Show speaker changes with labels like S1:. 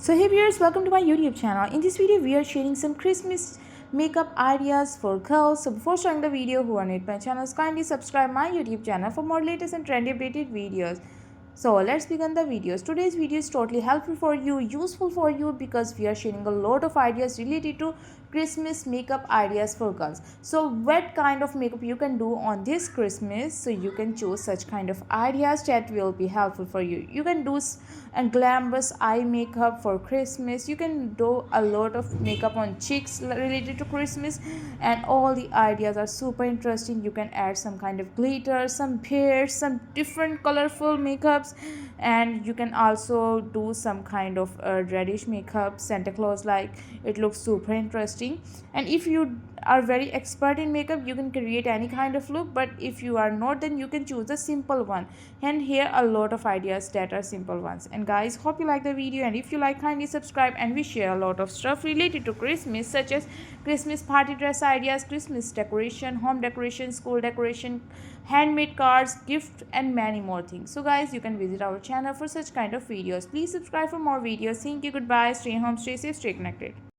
S1: So hey viewers, welcome to my YouTube channel. In this video we are sharing some Christmas makeup ideas for girls. So before starting the video, who are new to my channel, kindly subscribe my YouTube channel for more latest and trendy updated videos. So let's begin the videos. Today's video is totally helpful for you, useful for you, because we are sharing a lot of ideas related to Christmas makeup ideas for girls. So what kind of makeup you can do on this Christmas, so you can choose such kind of ideas that will be helpful for you. You can do a glamorous eye makeup for Christmas. You can do a lot of makeup on cheeks related to Christmas, and all the ideas are super interesting. You can add some kind of glitter, some beads, some different colorful makeups, and you can also do some kind of reddish makeup, Santa Claus like. It looks super interesting. And if you are very expert in makeup, you can create any kind of look, but if you are not, then you can choose a simple one. And here a lot of ideas that are simple ones. And guys, hope you like the video, and if you like, kindly subscribe. And we share a lot of stuff related to Christmas, such as Christmas party dress ideas, Christmas decoration, home decoration, school decoration, handmade cards, gift, and many more things. So guys, you can visit our channel for such kind of videos. Please subscribe for more videos. Thank you, goodbye, stay home, stay safe, stay connected.